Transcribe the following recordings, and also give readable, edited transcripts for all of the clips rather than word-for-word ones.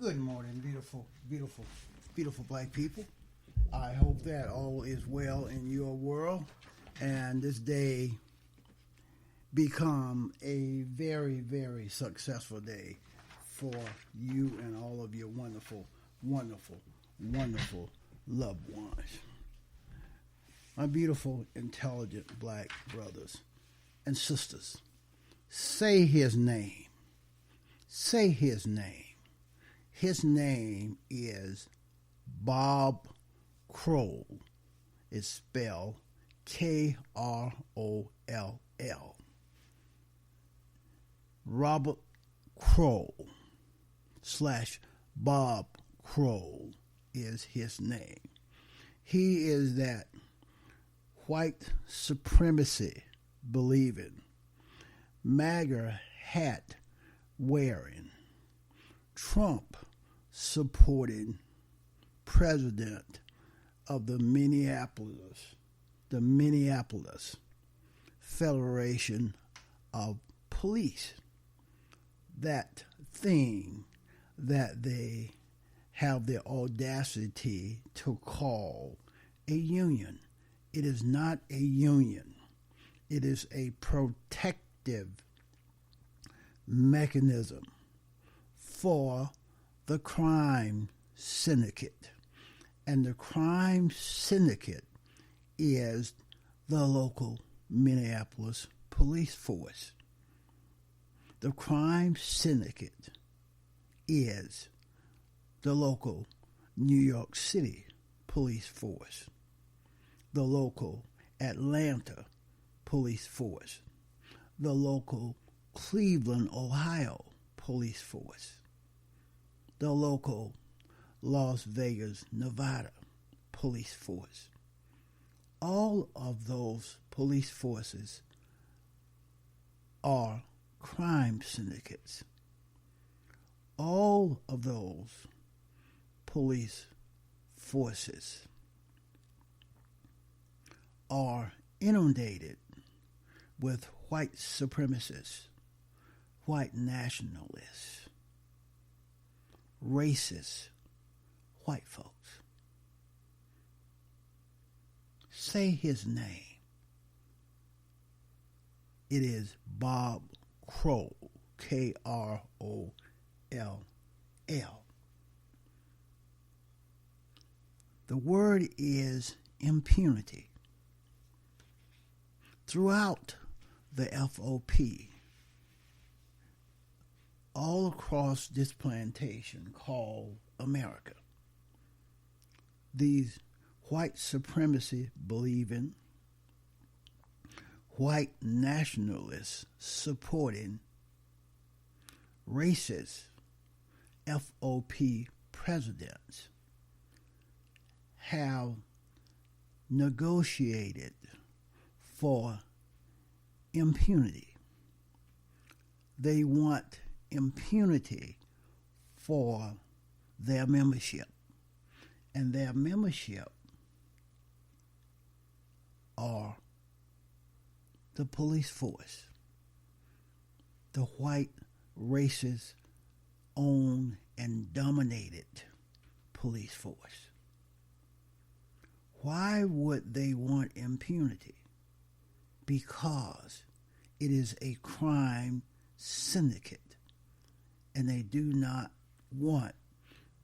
Good morning, beautiful, beautiful, beautiful black people. I hope that all is well in your world and this day become a very, very successful day for you and all of your wonderful, wonderful, wonderful loved ones. My beautiful, intelligent black brothers and sisters, say his name. Say his name. His name is Bob Kroll. It's spelled Kroll. Robert Kroll / Bob Kroll is his name. He is that white supremacy believing, MAGA hat wearing, Trump supporting president of the Minneapolis Federation of Police. That thing that they have the audacity to call a union. It is not a union. It is a protective mechanism for the crime syndicate. And the crime syndicate is the local Minneapolis police force. The crime syndicate is the local New York City police force, the local Atlanta police force, the local Cleveland, Ohio police force, the local Las Vegas, Nevada police force. All of those police forces are crime syndicates. All of those police forces are inundated with white supremacists, white nationalists, racist white folks. Say his name. It is Bob Kroll, Kroll. The word is impunity. Throughout the FOP, all across this plantation called America, these white supremacy believing, white nationalists supporting, racist FOP presidents have negotiated for impunity. They want impunity for their membership. And their membership are the police force, the white racist owned and dominated police force. Why would they want impunity? Because it is a crime syndicate, and they do not want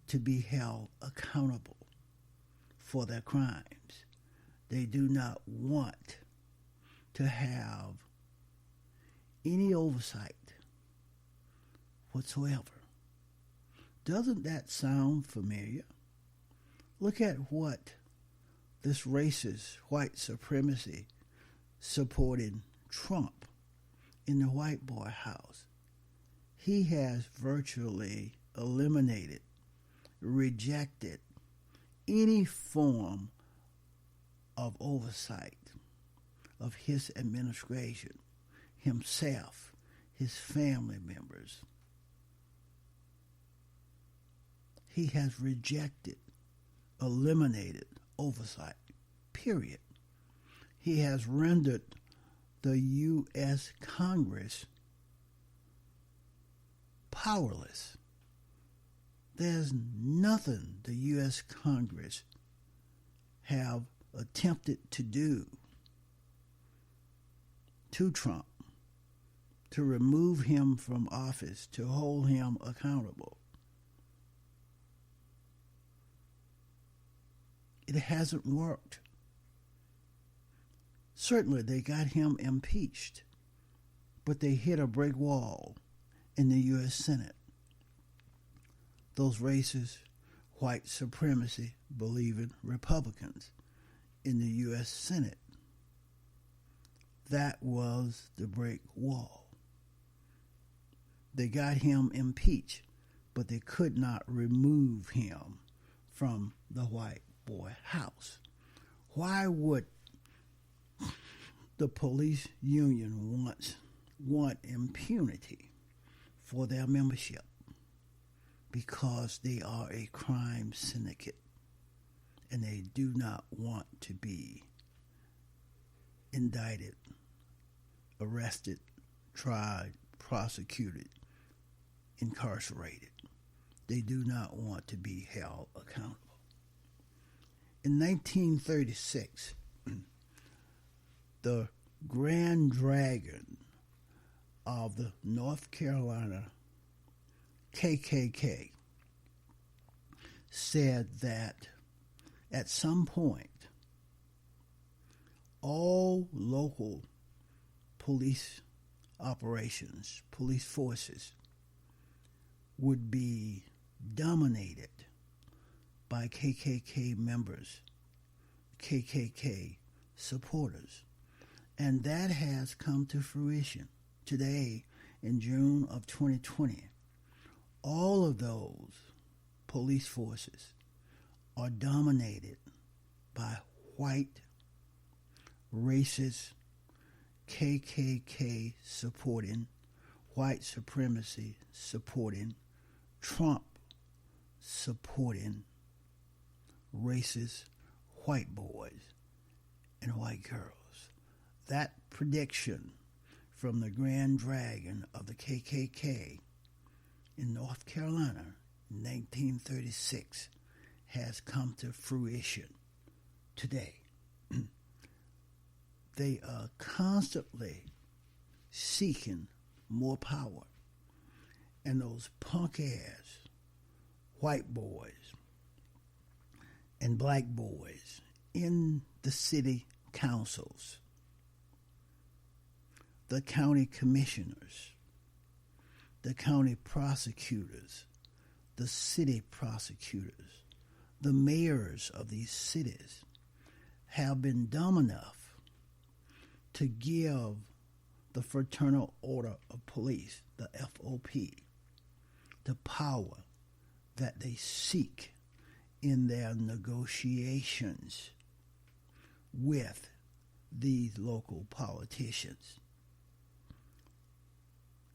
to be held accountable for their crimes. They do not want to have any oversight whatsoever. Doesn't that sound familiar? Look at what this racist white supremacy supporting Trump in the White Boy House. He has virtually eliminated, rejected any form of oversight of his administration, himself, his family members. He has rejected, eliminated oversight, period. He has rendered the U.S. Congress powerless. there's nothing the U.S. Congress have attempted to do to Trump to remove him from office, to hold him accountable. It hasn't worked. Certainly they got him impeached, but they hit a brick wall in the U.S. Senate. Those racist, white supremacy believing Republicans in the U.S. Senate. That was the brick wall. They got him impeached, but they could not remove him from the white boy house. Why would the police union want impunity for their membership? Because they are a crime syndicate and they do not want to be indicted, arrested, tried, prosecuted, incarcerated. They do not want to be held accountable. In 1936, the Grand Dragon of the North Carolina KKK said that at some point, all local police operations, police forces, would be dominated by KKK members, KKK supporters. And that has come to fruition. Today, in June of 2020, all of those police forces are dominated by white, racist, KKK supporting, white supremacy supporting, Trump supporting racist white boys and white girls. That prediction from the Grand Dragon of the KKK in North Carolina in 1936 has come to fruition today. They are constantly seeking more power. And those punk-ass white boys and black boys in the city councils, the county commissioners, the county prosecutors, the city prosecutors, the mayors of these cities have been dumb enough to give the Fraternal Order of Police, the FOP, the power that they seek in their negotiations with these local politicians.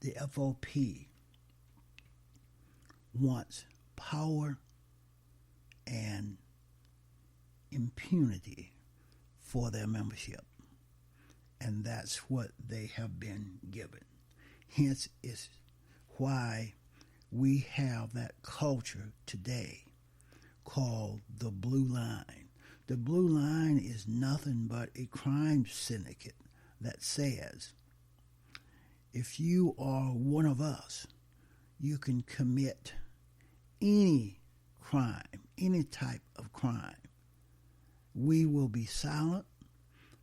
The FOP wants power and impunity for their membership. And that's what they have been given. Hence is why we have that culture today called the Blue Line. The Blue Line is nothing but a crime syndicate that says, if you are one of us, you can commit any crime, any type of crime. We will be silent.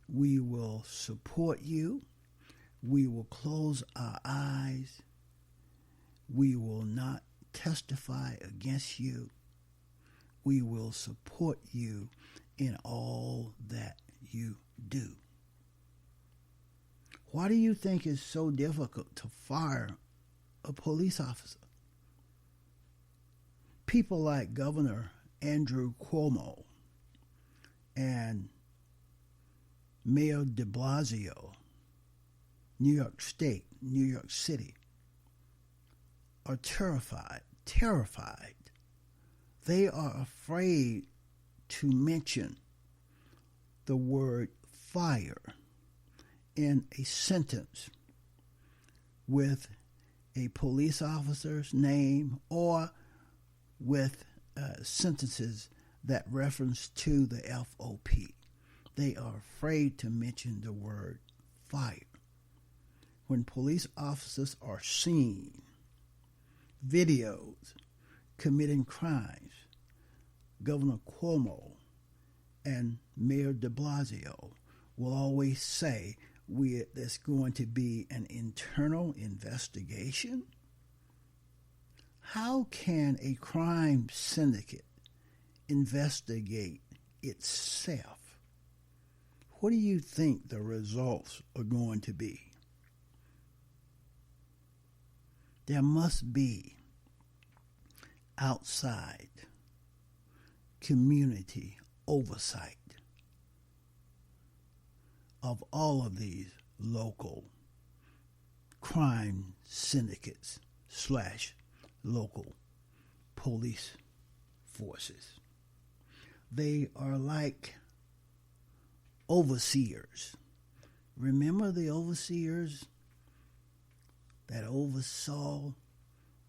We will support you. We will close our eyes. We will not testify against you. We will support you in all that you do. Why do you think it's so difficult to fire a police officer? People like Governor Andrew Cuomo and Mayor de Blasio, New York State, New York City, are terrified. They are afraid to mention the word fire in a sentence with a police officer's name or with sentences that reference to the FOP. They are afraid to mention the word fire. When police officers are seen, videos, committing crimes, Governor Cuomo and Mayor de Blasio will always say there's going to be an internal investigation. How can a crime syndicate investigate itself? What do you think the results are going to be? There must be outside community oversight of all of these local crime syndicates / local police forces. They are like overseers. Remember the overseers that oversaw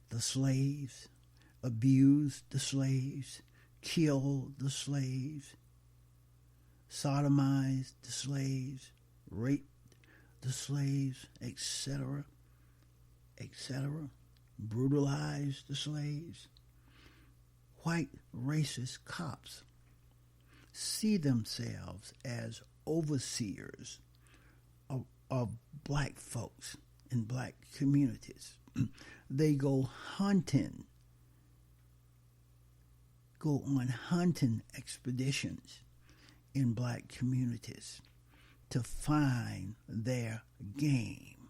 the slaves, abused the slaves, killed the slaves, sodomized the slaves, raped the slaves, etc., brutalized the slaves? White racist cops see themselves as overseers of black folks in black communities. They go on hunting expeditions in black communities to find their game.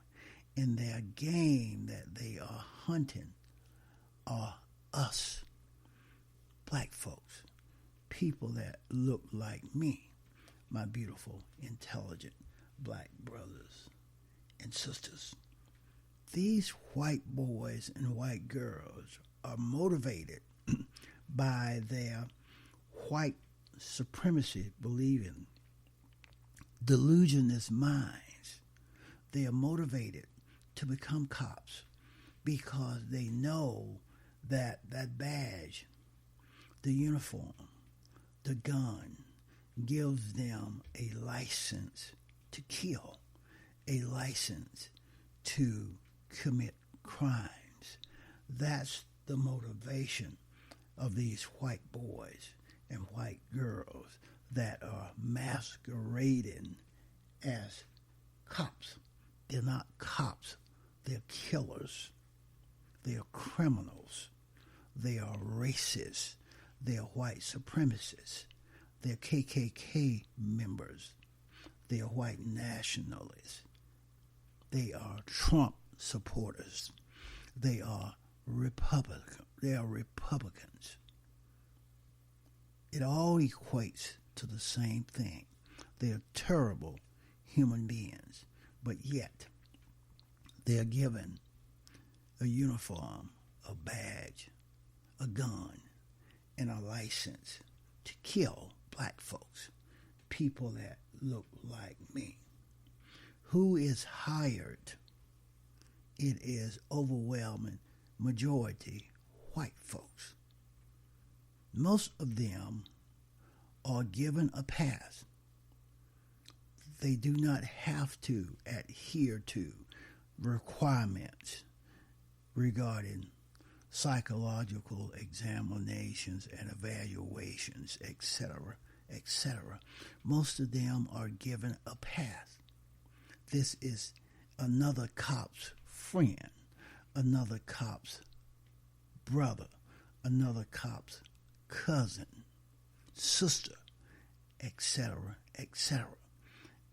And their game that they are hunting are us, black folks, people that look like me, my beautiful, intelligent black brothers and sisters. These white boys and white girls are motivated by their white supremacy believing, delusionist minds. They are motivated to become cops because they know that that badge, the uniform, the gun, gives them a license to kill, a license to commit crimes. That's the motivation of these white boys and white girls that are masquerading as cops. They're not cops. They're killers. They are criminals. They are racists. They are white supremacists. They're KKK members. They are white nationalists. They are Trump supporters. They are Republicans. It all equates to the same thing. They are terrible human beings, but yet they are given a uniform, a badge, a gun, and a license to kill black folks, people that look like me. Who is hired? It is overwhelming majority white folks. Most of them are given a pass. They do not have to adhere to requirements regarding psychological examinations and evaluations, etc., etc. Most of them are given a pass. This is another cop's friend, another cop's brother, another cop's cousin, sister, etc., etc.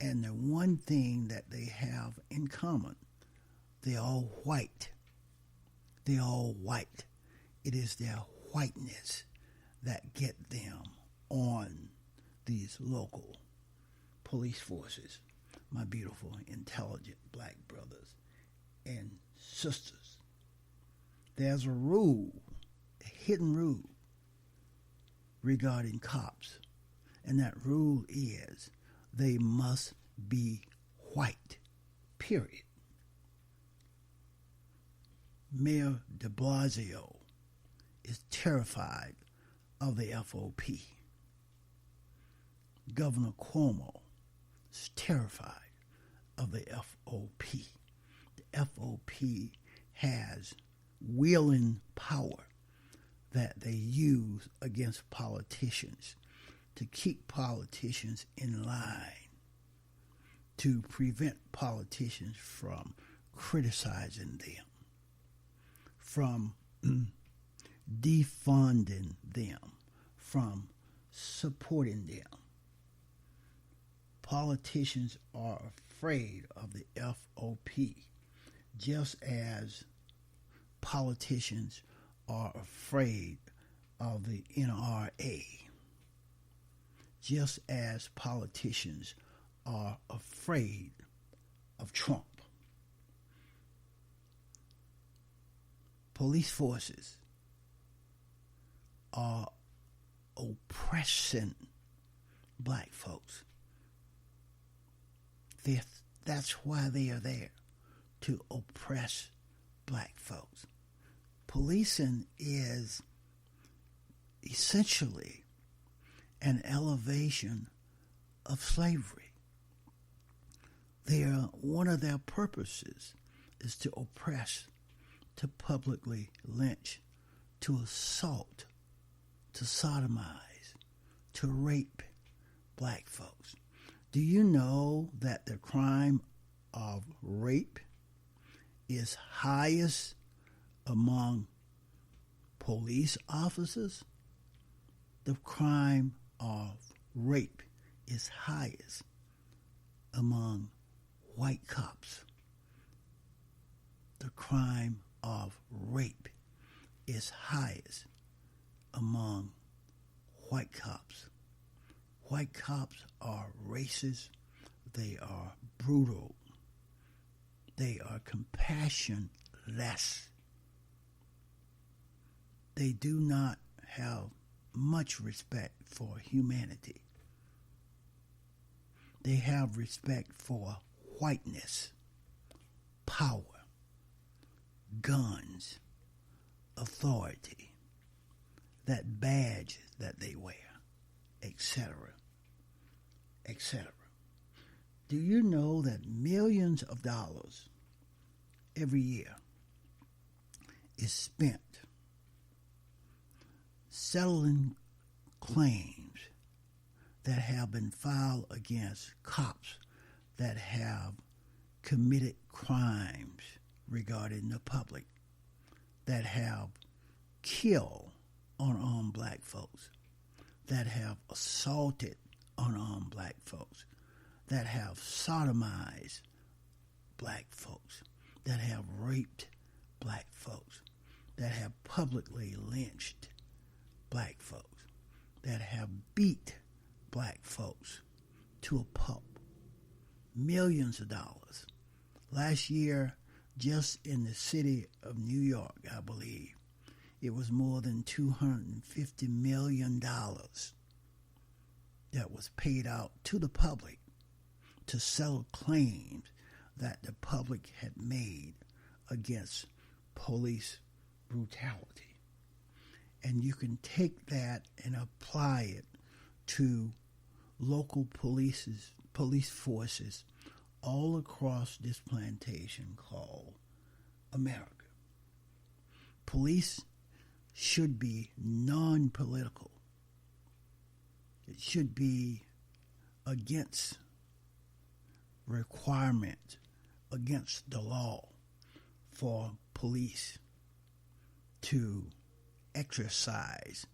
And the one thing that they have in common, they're all white. They're all white. It is their whiteness that get them on these local police forces, my beautiful, intelligent black brothers and sisters. There's a rule, a hidden rule regarding cops, and that rule is they must be white, period. Mayor de Blasio is terrified of the FOP. Governor Cuomo is terrified of the FOP. The FOP has willing power that they use against politicians to keep politicians in line, to prevent politicians from criticizing them, from defunding them, from supporting them. Politicians are afraid of the FOP, just as politicians are afraid of the NRA, just as politicians are afraid of Trump. Police forces are oppressing black folks. That's why they are there, to oppress black folks. Policing is essentially an elevation of slavery. One of their purposes is to oppress, to publicly lynch, to assault, to sodomize, to rape black folks. Do you know that the crime of rape is highest among police officers? The crime of rape is highest among white cops. The crime of rape is highest among white cops. White cops are racist, they are brutal, they are compassionless. They do not have much respect for humanity. They have respect for whiteness, power, guns, authority, that badge that they wear, etc., etc. Do you know that millions of dollars every year is spent settling claims that have been filed against cops that have committed crimes regarding the public, that have killed unarmed black folks, that have assaulted unarmed black folks, that have sodomized black folks, that have raped black folks, that have publicly lynched black folks, that have beat black folks to a pulp. Millions of dollars. Last year, just in the city of New York, I believe, it was more than $250 million that was paid out to the public to settle claims that the public had made against police brutality. And you can take that and apply it to local police forces all across this plantation called America. Police should be non-political. It should be against requirement, against the law for police to exercise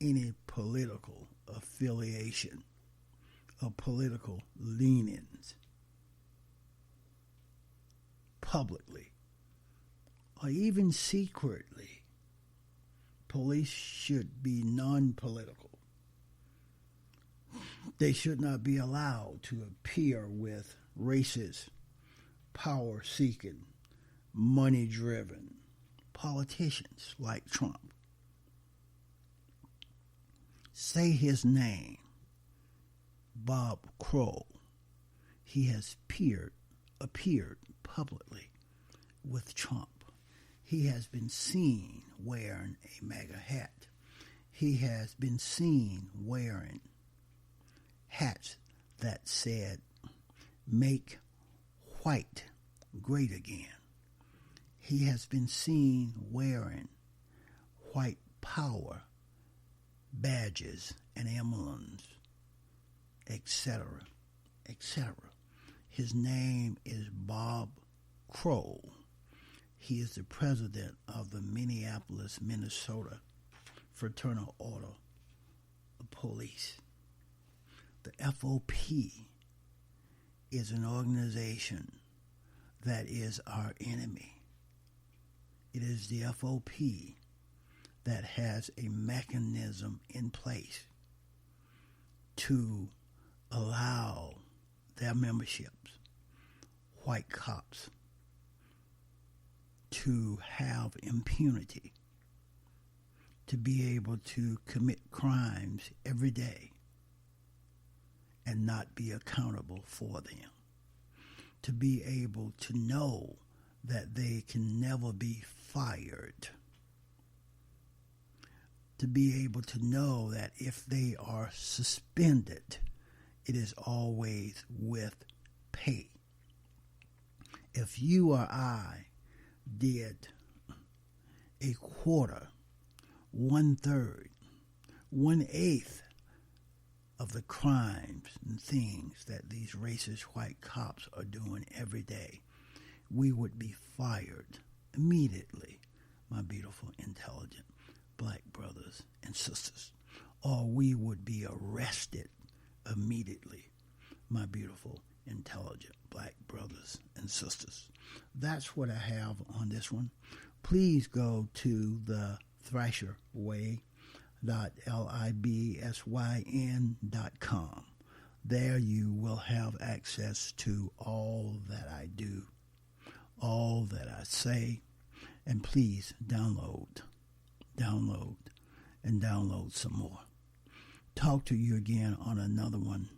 any political affiliation or political leanings publicly or even secretly. Police should be non-political. They should not be allowed to appear with racist, power-seeking, money-driven politicians like Trump. Say his name, Bob Crow. He has appeared publicly with Trump. He has been seen wearing a MAGA hat. He has been seen wearing hats that said, "Make white great again." He has been seen wearing white power badges and emblems, etc., etc. His name is Bob Crow. He is the president of the Minneapolis, Minnesota Fraternal Order of Police. The FOP is an organization that is our enemy. It is the FOP that has a mechanism in place to allow their memberships, white cops, to have impunity, to be able to commit crimes every day and not be accountable for them, to be able to know that they can never be fired, to be able to know that if they are suspended, it is always with pay. If you or I did a quarter, 1/3, 1/8 of the crimes and things that these racist white cops are doing every day, we would be fired immediately, my beautiful, intelligent black brothers and sisters, or we would be arrested immediately, my beautiful, intelligent black brothers and sisters. That's what I have on this one. Please go to the thrasherway.libsyn.com. There you will have access to all that I do, all that I say, and please download, and download some more. Talk to you again on another one